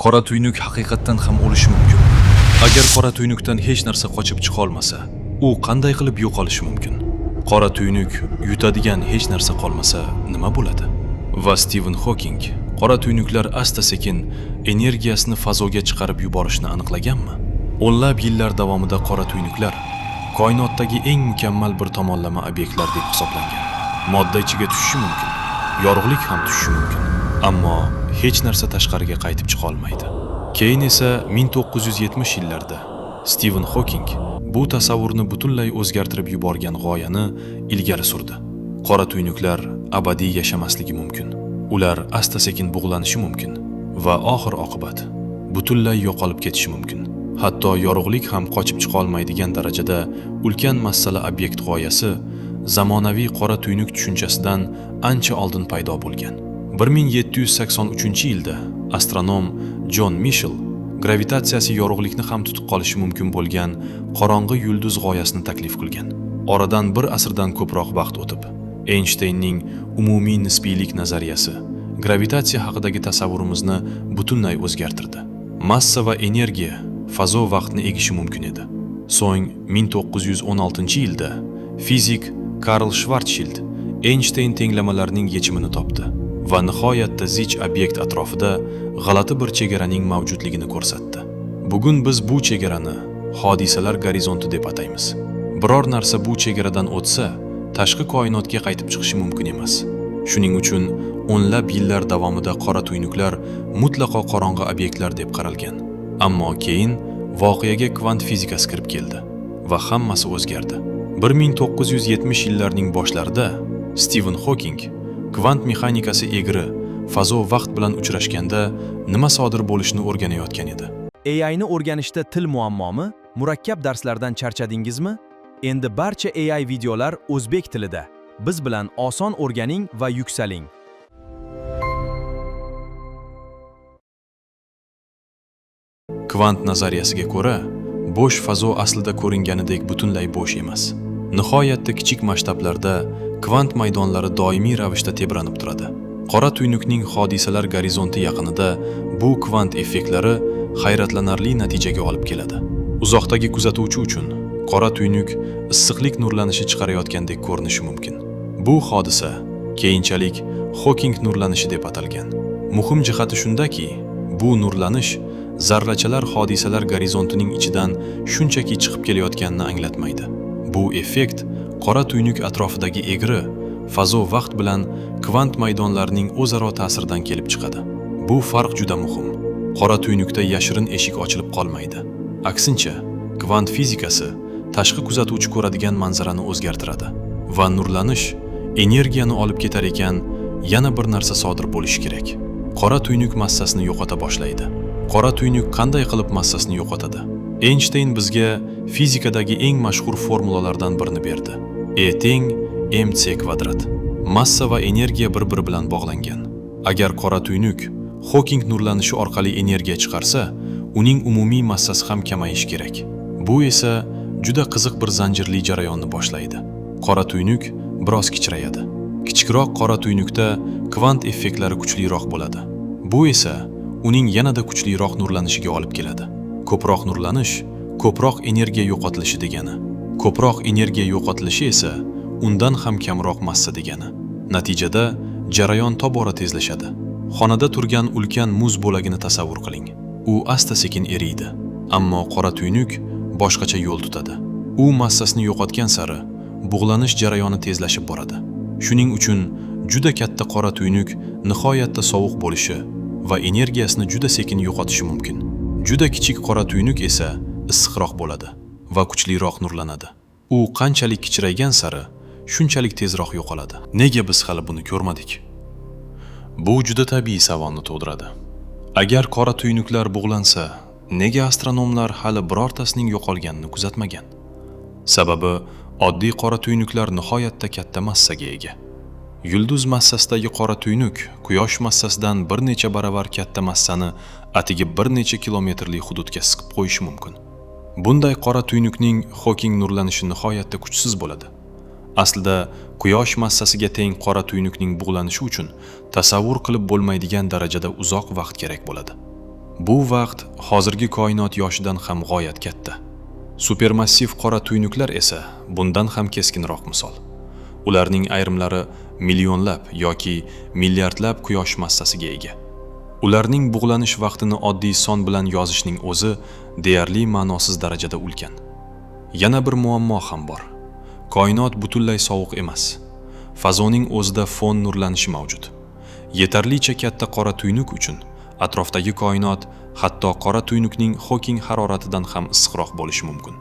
Qora tuynuk haqiqatdan ham o'lishi mumkin. Agar qora tuynukdan hech narsa qochib chiqa olmasa, u qanday qilib yo'qolishi mumkin? Qora tuynuk yutadigan hech narsa qolmasa nima bo'ladi? Va Stiven Hoking qora tuynuklar asta-sekin energiyasini fazoga chiqarib yuborishni aniqlaganmi? O'nlab yillar davomida qora tuynuklar koinotdagi eng mukammal bir tomonlama obyektlar deb hisoblangan. Modda ichiga tushishi mumkin, yorug'lik ham tushishi mumkin, ammo hech narsa tashqariga qaytib chiqa olmaydi. Keyin esa 1970 yillarda Stiven Hoking bu tasavvurni butunlay o'zgartirib yuborgan g'oyani ilgari surdi. Qora tuynuklar abadiy yashamasligi mumkin. Ular asta-sekin bug'lanishi mumkin va oxir-oqibat butunlay yo'qolib ketishi mumkin. Hatto yorug'lik ham qochib chiqa olmaydigan darajada ulkan massali obyekt g'oyasi zamonaviy qora tuynuk tushunchasidan ancha oldin paydo bo'lgan. 1783-yilda astronom Jon Michell gravitatsiyasi yorug'likni ham tutib qolishi mumkin bo'lgan qorong'i yulduz g'oyasini taklif qilgan. Oradan bir asrdan ko'proq vaqt o'tib, Einsteinning umumiy nisbiylik nazariyasi gravitatsiya haqidagi tasavvurimizni butunlay o'zgartirdi. Massa va energiya fazo vaqtni egishi mumkin edi. So'ng 1916-yilda fizik Karl Schwarzschild Einstein tenglamalarining yechimini topdi va nihoyatda zich obyekt atrofida g'alati bir chegaraning mavjudligini ko'rsatdi. Bugun biz bu chegarani hodisalar gorizonti deb ataymiz. Biror narsa bu chegaradan o'tsa, tashqi koinotga qaytib chiqishi mumkin emas. Shuning uchun o'nlab yillar davomida qora tuynuklar mutlaqo qorong'i obyektlar deb qaralgan. Ammo keyin voqeaga kvant fizikasi kirib keldi va hammasi o'zgardi. 1970 yillarning boshlarida Stiven Hoking kvant mexanikasi egri fazo vaqt bilan uchrashganda nima sodir bo'lishini o'rganayotgan edi. AI ni o'rganishda til muammomi? Murakkab darslardan charchadingizmi? Endi barcha AI videolar o'zbek tilida. Biz bilan oson o'rganing va yuksaling. Kvant nazariyasiga ko'ra, bo'sh fazo aslida ko'ringanidek butunlay bo'sh emas. Nihoyatda kichik masshtablarda kvant maydonlari doimiy ravishda tebranib turadi. Qora tuynukning hodisalar gorizonti yaqinida bu kvant effektlari hayratlanarli natijaga olib keladi. Uzoqdagi kuzatuvchi uchun qora tuynuk issiqlik nurlanishi chiqarayotgandek ko'rinishi mumkin. Bu hodisa keyinchalik Hoking nurlanishi deb atalgan. Muhim jihati shundaki, bu nurlanish zarrachalar hodisalar gorizontining ichidan shunchaki chiqib kelayotganini anglatmaydi. Bu effekt qora tuynuk atrofidagi egri fazo vaqt bilan kvant maydonlarining o'zaro ta'siridan kelib chiqadi. Bu farq juda muhim. Qora tuynukda yashirin eshik ochilib qolmaydi. Aksincha, kvant fizikasi tashqi kuzatuvchi ko'radigan manzarani o'zgartiradi va nurlanish energiyani olib ketar ekan, yana bir narsa sodir bo'lishi kerak. Qora tuynuk massasini yo'qota boshlaydi. Qora tuynuk qanday qilib massasini yo'qotadi? Einstein bizga fizikadagi eng mashhur formulalardan birini berdi. E teng mc kvadrat. Massa va energiya bir-biri bilan bog'langan. Agar qora tuynuk Hoking nurlanishi orqali energiya chiqarsa, uning umumiy massasi ham kamayishi kerak. Bu esa juda qiziq bir zanjirli jarayonni boshlaydi. Qora tuynuk biroz kichrayadi. Kichikroq qora tuynukda kvant effektlari kuchliroq bo'ladi. Bu esa uning yanada kuchliroq nurlanishiga olib keladi. Ko'proq nurlanish, ko'proq energiya yo'qotilishi degani. Ko'proq energiya yo'qotilishi esa undan ham kamroq massa degani. Natijada jarayon tobora tezlashadi. Xonada turgan ulkan muz bo'lagini tasavvur qiling. U asta-sekin eriydi. Ammo qora tuynuk boshqacha yo'l tutadi. U massasini yo'qotgan sari bug'lanish jarayoni tezlashib boradi. Shuning uchun juda katta qora tuynuk nihoyatda sovuq bo'lishi va energiyasini juda sekin yo'qotishi mumkin. Juda kichik qora tuynuk esa issiqroq bo'ladi va kuchliroq nurlanadi. U qanchalik kichraygan sari shunchalik tezroq yo'qoladi. Nega biz hali buni ko'rmadik? Bu juda tabiiy savolni tug'diradi. Agar qora tuynuklar bug'lansa, nega astronomlar hali birortasining yo'qolganini kuzatmagan? Sababi oddiy qora tuynuklar nihoyatda katta massaga ega. Yulduz massasidagi qora tuynuk quyosh massasidan bir necha baravar katta massani atigi bir necha kilometrli hududga siqib qo'yishi mumkin. Bunday qora tuynukning Hoking nurlanishi nihoyatda kuchsiz bo'ladi. Aslida quyosh massasiga teng qora tuynukning bug'lanishi uchun tasavvur qilib bo'lmaydigan darajada uzoq vaqt kerak bo'ladi. Bu vaqt hozirgi koinot yoshidan ham g'oyat katta. Supermassiv qora tuynuklar esa bundan ham keskinroq misol. Ularning ayrimlari millionlab yoki milliardlab quyosh massasiga ega. Ularning bug'lanish vaqtini oddiy son bilan yozishning o'zi deyarli ma'nosiz darajada ulkan. Yana bir muammo ham bor. Koinot butunlay sovuq emas. Fazoning o'zida fon nurlanishi mavjud. Yetarlicha katta qora tuynuk uchun atrofdagi koinot hatto qora tuynukning Hawking haroratidan ham issiqroq bo'lishi mumkin.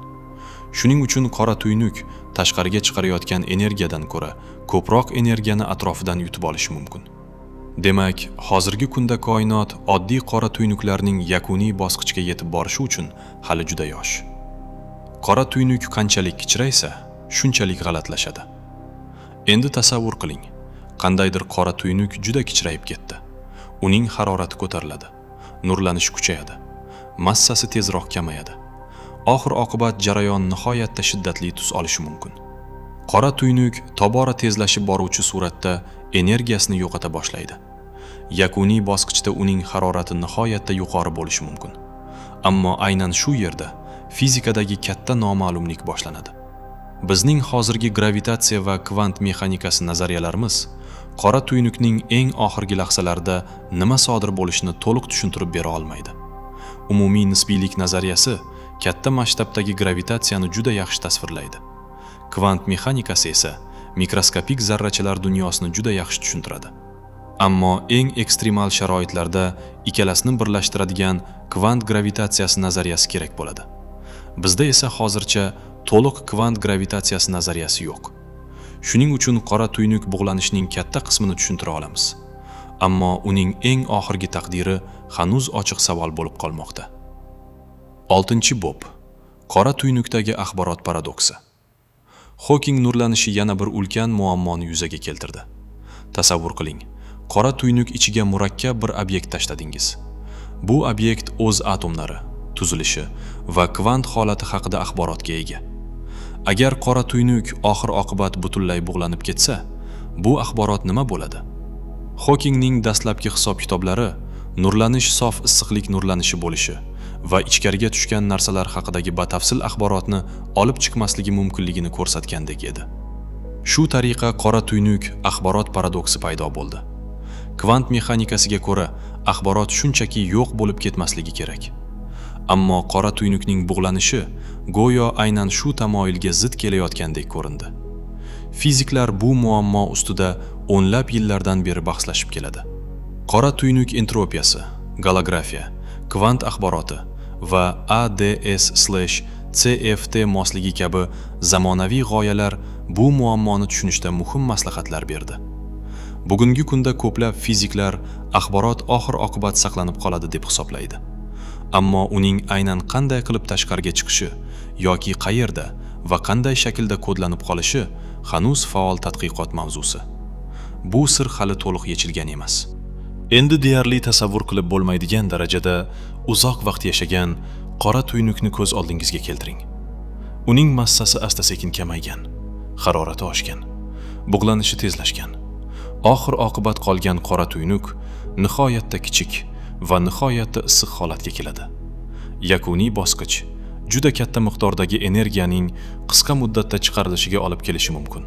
Shuning uchun qora tuynuk tashqariga chiqarayotgan energiyadan ko'ra ko'proq energiyani atrofidan yutib olishi mumkin. Demak, hozirgi kunda koinot oddiy qora tuynuklarning yakuniy bosqichiga yetib borishi uchun hali juda yosh. Qora tuynuk qanchalik kichraysa, shunchalik g'alatlashadi. Endi tasavvur qiling, qandaydir qora tuynuk juda kichrayib ketdi. Uning harorati ko'tariladi, nurlanish kuchayadi, massasi tezroq kamayadi. Oxir-oqibat jarayon nihoyatda shiddatli tus olishi mumkin. Qora tuynuk tobora tezlashib boruvchi suratda energiyasini yo'qota boshlaydi. Yakuniy bosqichda uning harorati nihoyatda yuqori bo'lishi mumkin. Ammo aynan shu yerda fizikadagi katta noma'lumlik boshlanadi. Bizning hozirgi gravitatsiya va kvant mexanikasi nazariyalarimiz qora tuynukning eng oxirgi lahzalarida nima sodir bo'lishini to'liq tushuntirib bera olmaydi. Umumiy nisbiylik nazariyasi katta masshtabdagi gravitatsiyani juda yaxshi tasvirlaydi. Kvant mexanikasi esa mikroskopik zarrachalar dunyosini juda yaxshi tushuntiradi. Ammo eng ekstremal sharoitlarda ikkalasini birlashtiradigan kvant gravitatsiyasi nazariyasi kerak bo'ladi. Bizda esa hozircha to'liq kvant gravitatsiyasi nazariyasi yo'q. Shuning uchun qora tuynuk bug'lanishning katta qismini tushuntira olamiz. Ammo uning eng oxirgi taqdiri hanuz ochiq savol bo'lib qolmoqda. 6-bob. Qora tuynukdagi axborot paradoksi. Hawking nurlanishi yana bir ulkan muammoni yuzaga keltirdi. Tasavvur qiling, qora tuynuk ichiga murakkab bir obyekt tashladingiz. Bu obyekt o'z atomlari, tuzilishi va kvant holati haqida axborotga ega. Agar qora tuynuk oxir-oqibat butunlay bug'lanib ketsa, bu axborot nima bo'ladi? Hawkingning dastlabki hisob-kitoblari nurlanish sof issiqlik nurlanishi bo'lishi va ichkariga tushgan narsalar haqidagi batafsil axborotni olib chiqmasligi mumkinligini ko'rsatgandek edi. Shu tariqa qora tuynuk axborot paradoksi paydo bo'ldi. Kvant mexanikasiga ko'ra, axborot shunchaki yo'q bo'lib ketmasligi kerak. Ammo qora tuynukning bug'lanishi go'yo aynan shu tamoyilga zid kelayotgandek ko'rindi. Fiziklar bu muammo ustida o'nlab yillardan beri bahslashib keladi. Qora tuynuk entropiyasi, golografiya, kvant axboroti va ADS/CFT mosligi kabi zamonaviy g'oyalar bu muammoni tushunishda muhim maslahatlar berdi. Bugungi kunda ko'plab fiziklar axborot oxir-oqibat saqlanib qoladi deb hisoblaydi. Ammo uning aynan qanday qilib tashqariga chiqishi yoki qayerda va qanday shaklda kodlanib qolishi hanuz faol tadqiqot mavzusi. Bu sir hali to'liq yechilgan emas. Endi deyarli tasavvur qilib bo'lmaydigan darajada uzoq vaqt yashagan qora tuynukni ko'z oldingizga keltiring. Uning massasi asta-sekin kamaygan, harorati oshgan, bug'lanishi tezlashgan. Oxir-oqibat qolgan qora tuynuk nihoyatda kichik va nihoyatda issiq holatga keladi. Yakuniy bosqich juda katta miqdordagi energiyaning qisqa muddatda chiqarilishiga olib kelishi mumkin.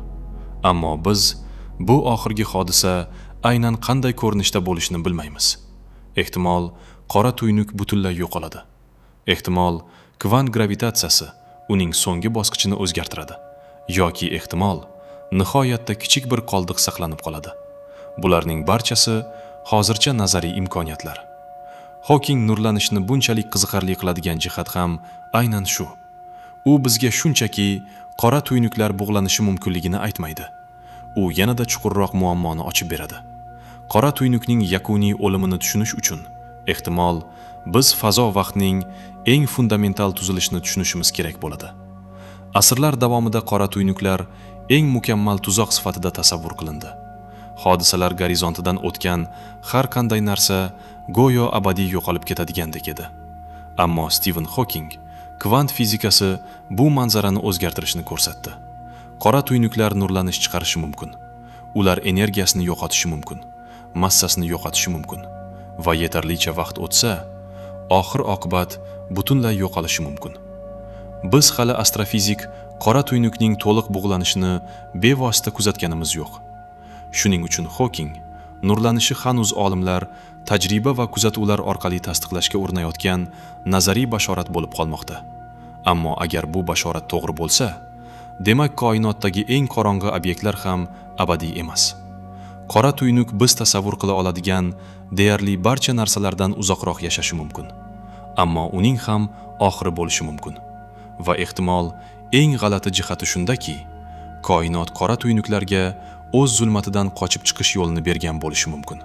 Ammo biz bu oxirgi hodisa aynan qanday ko'rinishda bo'lishini bilmaymiz. Ehtimol qora tuynuk butunlay yo'qoladi. Ehtimol kvant gravitatsiyasi uning so'nggi bosqichini o'zgartiradi. Yoki ehtimol nihoyatda kichik bir qoldiq saqlanib qoladi. Bularning barchasi hozircha nazariy imkoniyatlar. Hawking nurlanishni bunchalik qiziqarli qiladigan jihat ham aynan shu. U bizga shunchaki qora tuynuklar bug'lanishi mumkinligini aytmaydi. U yanada chuqurroq muammoni ochib beradi. Qora tuynukning yakuniy o'limini tushunish uchun ehtimol biz fazo vaqtning eng fundamental tuzilishini tushunishimiz kerak bo'ladi. Asrlar davomida qora tuynuklar eng mukammal tuzoq sifatida tasavvur qilindi. Hodisalar gorizontidan o'tgan har qanday narsa go'yo abadiy yo'qolib ketadigandek edi. Ammo Stephen Hawking kvant fizikasi bu manzarani o'zgartirishni ko'rsatdi. Qora tuynuklar nurlanish chiqarishi mumkin. Ular energiyasini yo'qotishi mumkin, massasini yo'qotishi mumkin va yetarlicha vaqt o'tsa, oxir-oqibat butunlay yo'qolishi mumkin. Biz hali astrofizik qora tuynukning to'liq bug'lanishini bevosita kuzatganimiz yo'q. Shuning uchun Hawking nurlanishi hanuz olimlar tajriba va kuzatuvlar orqali tasdiqlashga urinayotgan nazariy bashorat bo'lib qolmoqda. Ammo agar bu bashorat to'g'ri bo'lsa, demak koinotdagi eng qorong'u obyektlar ham abadiy emas. Qora tuynuk biz tasavvur qila oladigan deyarli barcha narsalardan uzoqroq yashashi mumkin. Ammo uning ham oxiri bo'lishi mumkin. Va ehtimol eng g'alati jihati shundaki, koinot qora tuynuklarga o'z zulmatidan qochib chiqish yo'lini bergan bo'lishi mumkin.